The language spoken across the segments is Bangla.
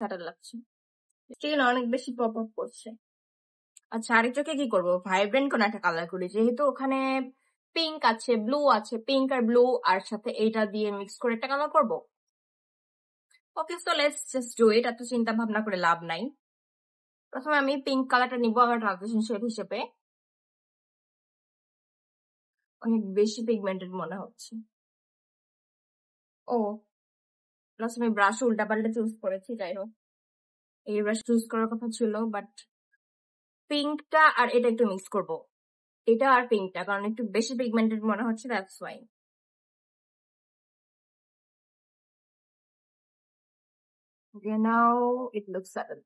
কাটার লাগছে, স্কিন অনেক বেশি পপ আপ করছে। আচ্ছা, আরেক চোখে কি করবো, ভাইব্রেন্ট কোন একটা কালার করি, যেহেতু ওখানে পিঙ্ক আছে, ব্লু আছে, পিঙ্ক আর ব্লু আর সাথে এইটা দিয়ে মিক্স করে একটা কালার করবো। Okay, so let's just do it, এত চিন্তা ভাবনা করে লাভ নাই। প্রথমে আমি পিঙ্ক কালারটা নিবো আমার ট্রানজিশন শেড হিসেবে। অনেক বেশি পিগমেন্টেড মনে হচ্ছে। ও প্লাস আমি ব্রাশ উল্টা পাল্টা চুজ করেছি, যাই হোক এই ব্রাশ চুজ করার কথা ছিল, বাট পিঙ্কটা আর এটা একটু মিক্স করবো, এটা আর পিঙ্কটা, কারণ একটু বেশি পিগমেন্টেড মনে হচ্ছে, that's why. Okay, now it looks settled.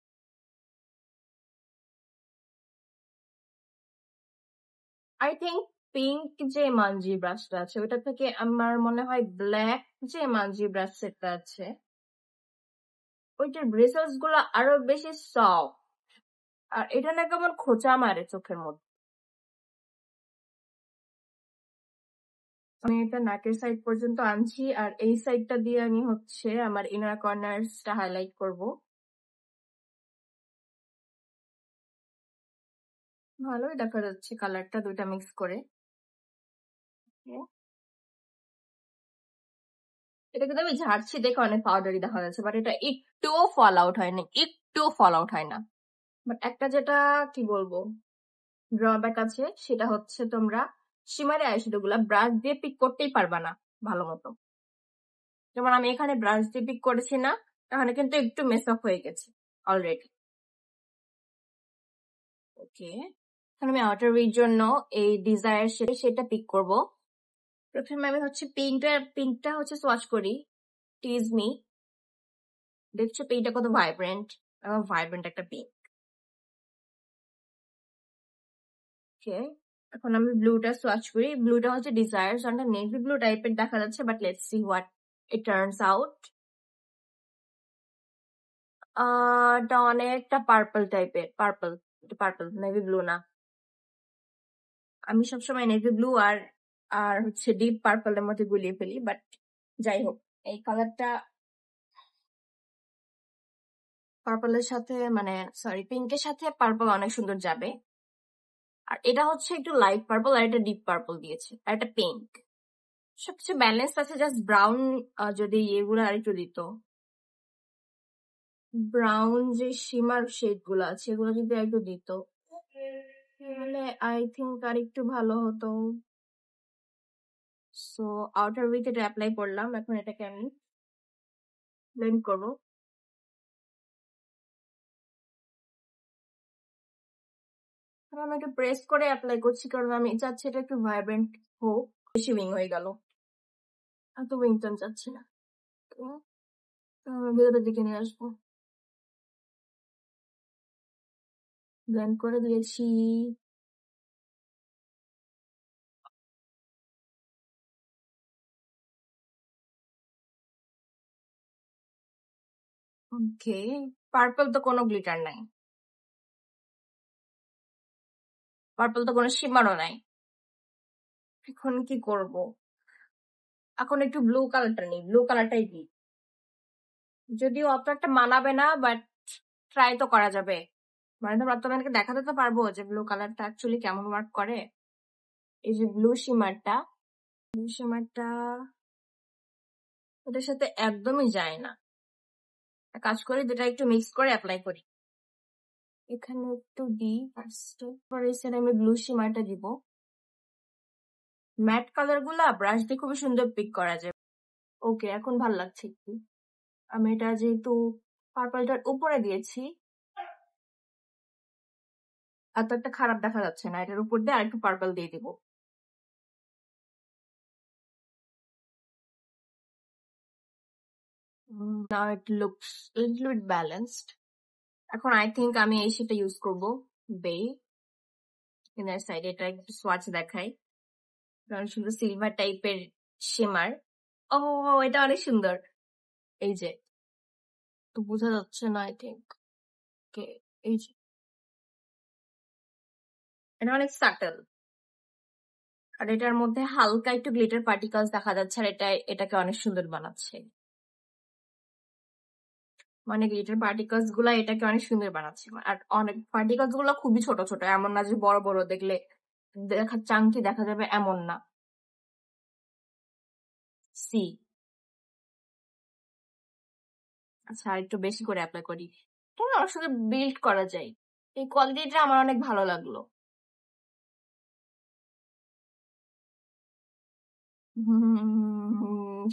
I think pink যে মানজি ব্রাশটা আছে ওটা থেকে আমার মনে হয় ব্ল্যাক যে মানজি ব্রাশ সেটটা আছে ওইটার ব্রেসেলস গুলো আরো বেশি সফট, আর এটা না কেমন খোঁচা মারে চোখের মধ্যে। আমি এটা নাকের সাইড পর্যন্ত আনছি, আর এই সাইডটা দিয়ে আমি হচ্ছে আমার ইনার কর্নার্সটা হাইলাইট করব। ভালোই দেখা যাচ্ছে কালারটা দুইটা মিক্স করে। Okay. এটা কিন্তু আমি ঝাড়ছি দেখে অনেক পাউডারি দেখা যাচ্ছে, বাট এটা একটুও ফল আউট হয় না, একটুও ফল আউট হয় না। বাট একটা যেটা কি বলবো ড্রব্যাক আছে, সেটা হচ্ছে তোমরা শিমারি আইশ্যাডো গুলা ব্রাশ দিয়ে পিক করতেই পারবা না ভালো মতো। যেমন আমি এখানে ব্রাশ দিয়ে পিক করেছি না, এখানে কিন্তু একটু মেস আপ হয়ে গেছে অলরেডি। ওকে, এখন আমি আউটার উইর জন্য এই ডিজায়ার সেটা পিক করব। প্রথমে আমি হচ্ছে পিঙ্কটা হচ্ছে সোয়াচ করি, টিজ মি। দেখছো পিঙ্কটা কত ভাইব্রেন্ট, ভাইব্রেন্ট একটা পিঙ্ক। ওকে, এখন আমি ব্লুটা সোয়াচ করি, ব্লুটা হচ্ছে ডিজায়ার, একটা নেভি ব্লু টাইপের দেখা যাচ্ছে, but let's see what it turns out. এটা অনেকটা পার্পল টাইপের, পার্পল নেভি ব্লু না। আমি সবসময় নেভি ব্লু আর আর হচ্ছে ডিপ পার্পলের মধ্যে গুলিয়ে ফেলি, বাট যাই হোক এই কালারটা পার্পলের সাথে মানে সরি পিঙ্কের সাথে পার্পল অনেক সুন্দর যাবে। আর এটা হচ্ছে একটু লাইট পার্পল আর এটা ডিপ পার্পল দিয়েছে, আর এটা পিঙ্ক, সবকিছু ব্যালেন্স আছে। জাস্ট ব্রাউন যদি এগুলো আর একটু দিত, ব্রাউন যে শিমার শেড গুলো আছে এগুলো যদি একটু দিত তাহলে আই থিঙ্ক আর একটু ভালো হতো। সো আউটার উইথ এটা অ্যাপ্লাই করলাম, এখন এটাকে আমি ব্লেন্ড করবো। আমি একটু প্রেস করে অ্যাপ্লাই করছি, কারণ আমি চাচ্ছি এটা একটু ভাইব্রেন্ট হোক। বেশি উইং হয়ে গেল, এত উইং তো আমি চাচ্ছি না। আমি ভেতরের দিকে নিয়ে আসবো, ব্লেন্ড করে দিয়েছি। ওকে, পার্পল তো কোনো গ্লিটার নাই, পার্পল তো কোনো শিমারও নাই। এখন কি করব, এখন একটু ব্লু কালারটা নেই, ব্লু কালারটাই দিই। যদিও অত একটা মানাবে না, বাট ট্রাই তো করা যাবে। মানে তোমাদেরকে দেখাতে তো পারবো যে ব্লু কালারটা অ্যাকচুয়ালি কেমন ওয়ার্ক করে। এই যে ব্লু শিমারটা এটার সাথে একদমই যায় না। কাজ করি দুটা একটু মিক্স করে অ্যাপ্লাই করি। এখানে একটু দিই ফার্স্টে, পরে এখানে আমি ব্লু শিমারটা দিব। ম্যাট কালার গুলা ব্রাশ দিয়ে খুবই সুন্দর পিক করা যায়। ওকে, এখন ভাল লাগছে একটু। আমি এটা যেহেতু পার্পলটার উপরে দিয়েছি এত একটা খারাপ দেখা যাচ্ছে না, এটার উপর দিয়ে আরেকটু পার্পল দিয়ে দিব। Now it looks a little bit balanced. এখন আই থিঙ্ক আমি এই শেডটা ইউজ করবো, বে ইনার সাইডে। এটা একটু সোয়াচ দেখাই, কারণ সুন্দর সিলভার টাইপের শিমার। ও এটা অনেক সুন্দর, এই যে তো বোঝা যাচ্ছে না আই থিঙ্ক। ওকে, এই যে এটা অনেক সাটল, আর এটার মধ্যে হালকা একটু গ্লিটার পার্টিকেলস দেখা যাচ্ছে, আর এটাকে অনেক সুন্দর বানাচ্ছে। মানে গ্লিটার পার্টিকলস গুলা এটাকে অনেক সুন্দর বানাচ্ছে। আর অনেক পার্টিকলস গুলো খুবই ছোট ছোট, এমন না যে বড় বড় দেখলে চাঙ্কি দেখা যাবে, এমন না। সি। আচ্ছা, আর একটু বেশি করে অ্যাপ্লাই করি, কেন ওর সাথে বিল্ড করা যায়। এই কোয়ালিটিটা আমার অনেক ভালো লাগলো।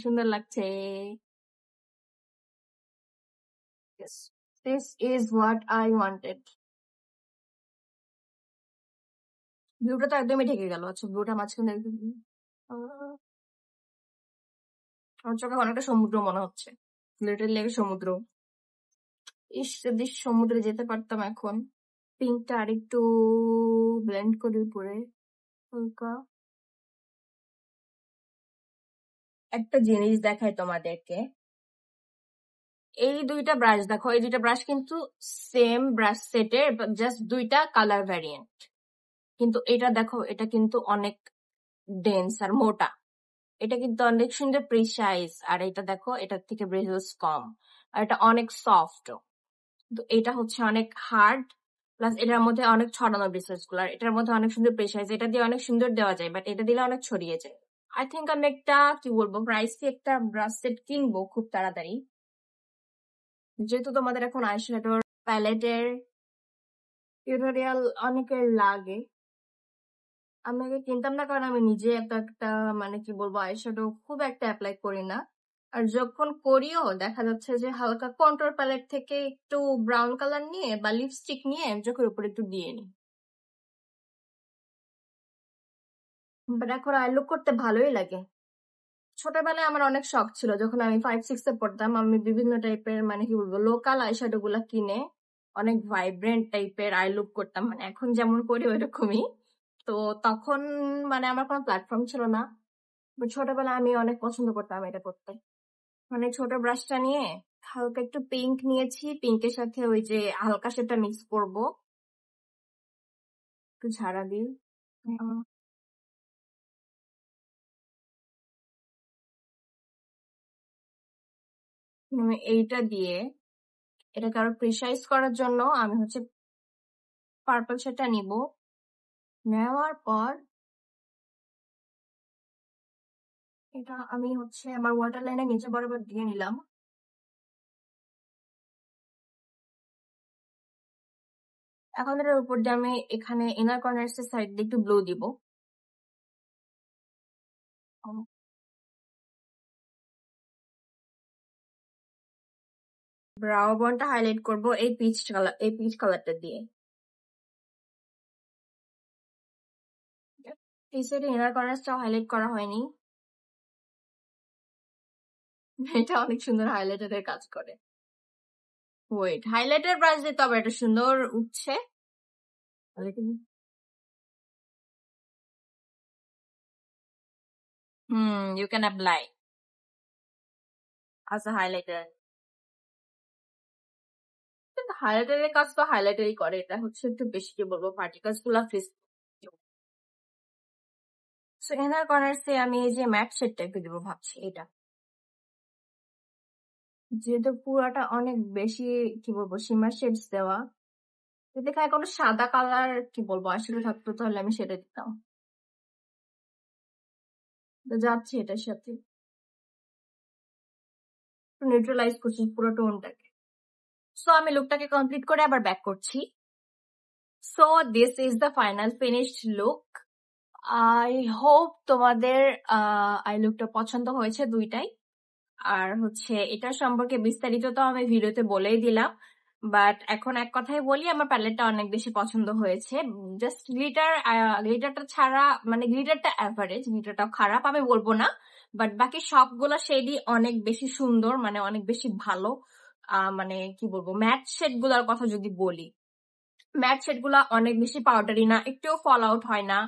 সুন্দর লাগছে। Yes, this is what I wanted. ব্লুটা তো একদমই ঢেকে গেল। আচ্ছা, ব্লুটা মাঝখানে একদম আমার চোখে অনেকটা সমুদ্র মনে হচ্ছে, লিটল লেগে সমুদ্র। ইস, যদি সমুদ্রে যেতে পারতাম এখন। পিঙ্কটা আর একটু ব্লেন্ড করি উপরে হালকা। একটা জিনিস দেখাই তোমাদেরকে, এই দুইটা ব্রাশ দেখো, এই দুইটা ব্রাশ কিন্তু সেম ব্রাশ সেটের, জাস্ট দুইটা কালার ভ্যারিয়েন্ট। কিন্তু এটা দেখো, এটা কিন্তু অনেক ডেন্স আর মোটা, এটা কিন্তু অনেক সুন্দর প্রিসাইজ। আর এটা দেখো, এটার থেকে ব্রেজেস কম, আর এটা অনেক সফট। তো এটা হচ্ছে অনেক হার্ড, প্লাস এটার মধ্যে অনেক ছড়ানো ব্রেসলেটস গুলো, আর এটার মধ্যে অনেক সুন্দর প্রেসাইজ, এটা দিয়ে অনেক সুন্দর দেওয়া যায়, বাট এটা দিলে অনেক ছড়িয়ে যায়। আই থিঙ্ক আমি একটা কি বলবো প্রাইসি একটা ব্রাশ সেট কিনবো খুব তাড়াতাড়ি, যেহেতু তোমাদের এখন আইশ্যাডোর প্যালেটের টিউটোরিয়াল অনেকের লাগে। আমি আগে কিনতাম না, কারণ আমি নিজে এত একটা মানে কি বলবো আইশ্যাডো খুব একটা অ্যাপ্লাই করি না। আর যখন করিও দেখা যাচ্ছে যে হালকা কন্ট্রোল প্যালেট থেকে একটু ব্রাউন কালার নিয়ে বা লিপস্টিক নিয়ে চোখের উপর একটু দিয়ে নিই। বাট এখন আই লুক করতে ভালোই লাগে। ছোটবেলায় আমার অনেক শখ ছিল, যখন আমি 5-6 পড়তাম, আমি বিভিন্ন টাইপের মানে কি বলবো লোকাল আইশ্যাডো গুলা কিনে অনেক ভাইব্রেন্ট টাইপের আই লুক করতাম, মানে এখন যেমন করি ওইরকমই। তো তখন মানে আমার কোনো প্ল্যাটফর্ম ছিল না, বাট ছোটবেলায় আমি অনেক পছন্দ করতাম এটা করতে। মানে ছোট ব্রাশটা নিয়ে হালকা একটু পিঙ্ক নিয়েছি, পিঙ্কের সাথে ওই যে হালকা সেটা মিক্স করব, একটু ঝাড়া দিই। এইটা দিয়ে এটাকে আরো প্রিসাইজ করার জন্য আমি হচ্ছে পার্পল শেডটা নিব, নেওয়ার পর এটা আমি হচ্ছে আমার ওয়াটার লাইনের নিচে বরাবর দিয়ে নিলাম। এখন এটার উপর দিয়ে আমি এখানে ইনার কর্নার্স এর সাইড দিয়ে একটু ব্লু দিব। ব্রাউ বনটা হাইলাইট করব এই পিচ কালারটা দিয়ে। এই সাইডে ইনার কর্নার্সটাও হাইলাইট করা হয়নি। এটা অনেক সুন্দর হাইলাইটারের কাজ করে। ওয়েট, হাইলাইটার ব্রাশ দিয়ে তবে এটা সুন্দর উঠছে। You can apply as a highlighter. কিন্তু হাইলাইটারের কাজ তো হাইলাইটারই করে, এটা হচ্ছে একটু বেশি কি বলবো পার্টিকেলস গুলা ফ্রিজ। সো ইনার কর্নার্সে আমি এই যে ম্যাট শেডটা একটু দেবো ভাবছি, এটা যেহেতু পুরাটা অনেক বেশি কি বলবো শিমার শেডস দেওয়া, যদি এখানে কোনো সাদা কালার কি বলবো আসলে থাকতো তাহলে আমি সেটা দিতাম। তো যাচ্ছি এটার সাথে নিউট্রালাইজ করছি পুরো টোনটাকে। সো আমি লুকটাকে কমপ্লিট করে আবার ব্যাক করছি। So this is the final finished look. I hope তোমাদের আই লুকটা পছন্দ হয়েছে দুইটাই। আর হচ্ছে এটা সম্পর্কে বিস্তারিত তো আমি ভিডিওতে বলেই দিলাম, বাট এখন এক কথায় বলি আমার প্যালেটটা অনেক বেশি পছন্দ হয়েছে। জাস্ট গ্লিটারটা ছাড়া, মানে গ্লিটারটা অ্যাভারেজ, গ্লিটারটাও খারাপ আমি বলবো না, বাট বাকি সবগুলা শেডই অনেক বেশি সুন্দর, মানে অনেক বেশি ভালো। মানে কি বলবো ম্যাট শেড গুলার কথা যদি বলি, ম্যাট শেড গুলা অনেক বেশি পাউডারি না, একটুও ফল আউট হয় না।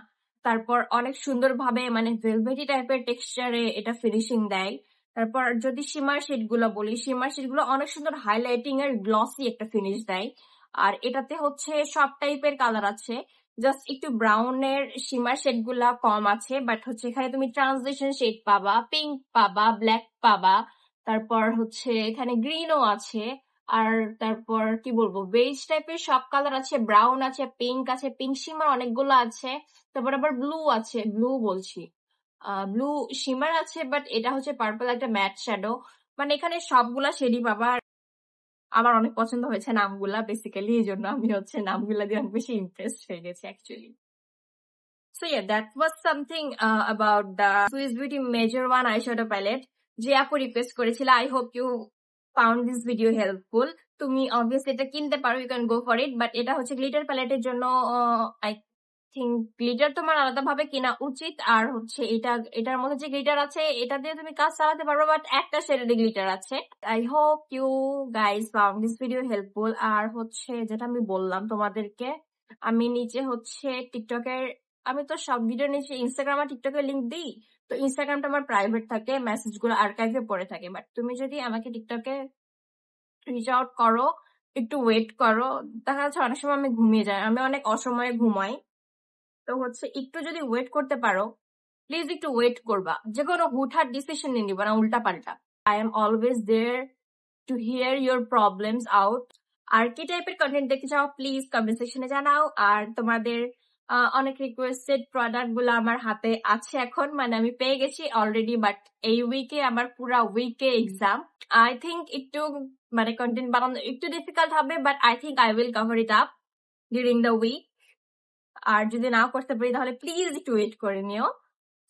তারপর অনেক সুন্দরভাবে মানে ভেলভেটি টাইপের টেক্সচারে এটা ফিনিশিং দেয়। তারপর যদি শিমার শেড গুলো বলি, শিমার শেড গুলো অনেক সুন্দর হাইলাইটিং এর গ্লসি একটা ফিনিশ দেয়। আর এটাতে হচ্ছে সব টাইপের কালার আছে, জাস্ট একটু ব্রাউনের শিমার শেড গুলা কম আছে, বাট হচ্ছে এখানে তুমি ট্রান্সলেশন শেড পাবা, পিঙ্ক পাবা, ব্ল্যাক পাবা, তারপর হচ্ছে এখানে গ্রিনও আছে, আর তারপর কি বলবো, বেজ টাইপের সব কালার আছে, ব্রাউন আছে, পিঙ্ক শিমার অনেকগুলো আছে, তারপর আবার ব্লু আছে, ব্লু শিমার আছে, বাট এটা হচ্ছে পার্পল একটা ম্যাট শ্যাডো। মানে এখানে সবগুলা শেডই পাবা। আমার অনেক পছন্দ হয়েছে নামগুলা, বেসিক্যালি এই জন্য আমি হচ্ছে নামগুলা দিয়ে অনেক বেশি ইমপ্রেসড হয়ে গেছি actually. So yeah, that was something about the Swiss Beauty Major One eyeshadow palette যে আপু রিকোয়েস্ট করেছিল। I hope you found this video helpful. তুমি obviously এটা কিনতে পারো, you can go for it, but এটা হচ্ছে গ্লিটার প্যালেটের জন্য। I think গ্লিটার তোমার আলাদা ভাবে কেনা উচিত। আর হচ্ছে এটার মধ্যে যে গ্লিটার আছে এটা দিয়ে তুমি কাজ চালাতে পারবে, বাট একটা শেডের গ্লিটার আছে। I hope you guys found this video helpful. আর হচ্ছে যেটা আমি বললাম তোমাদেরকে, আমি নিচে হচ্ছে টিকটকের, আমি তো সব ভিডিও নিচে ইনস্টাগ্রাম আর টিকটকের লিংক দিই। তো ইনস্টাগ্রামটা আমার প্রাইভেট থাকে, মেসেজ গুলো আর্কাইভে পড়ে থাকে। বাট তুমি যদি আমাকে টিকটকে রিচ আউট করো, একটু ওয়েট করো, দেখা যাচ্ছে অনেক সময় আমি ঘুমিয়ে যাই, আমি অনেক অসময়ে ঘুমাই। তো হচ্ছে একটু যদি ওয়েট করতে পারো, প্লিজ একটু ওয়েট করবা। যে কোনো হুটহাট ডিসিশন নিয়ে নিবা না উল্টা পাল্টা। I am always there to hear your problems out. আর কি টাইপের কন্টেন্ট দেখতে চাও প্লিজ কমেন্ট সেকশনে জানাও। আর তোমাদের অনেক রিকোয়েস্টেড প্রোডাক্ট গুলো আমার হাতে আছে এখন, মানে আমি পেয়ে গেছি অলরেডি। বাট এই উইকে আমার পুরা উইকে এক্সাম। আই থিঙ্ক একটু মানে কন্টেন্ট বানানো একটু ডিফিকাল্ট হবে, but I think I will cover it up during the week. আর যদি নাও করতে পারি তাহলে প্লিজ একটু ওয়েট করে নিও।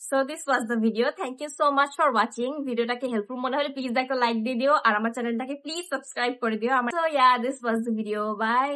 So this was the video. Thank you so much for watching. ভিডিওটাকে হেল্পফুল মনে হলে প্লিজ একটা লাইক দিয়ে দিও, আর আমার চ্যানেলটাকে প্লিজ সাবস্ক্রাইব করে দিও। So yeah, this was the video. By.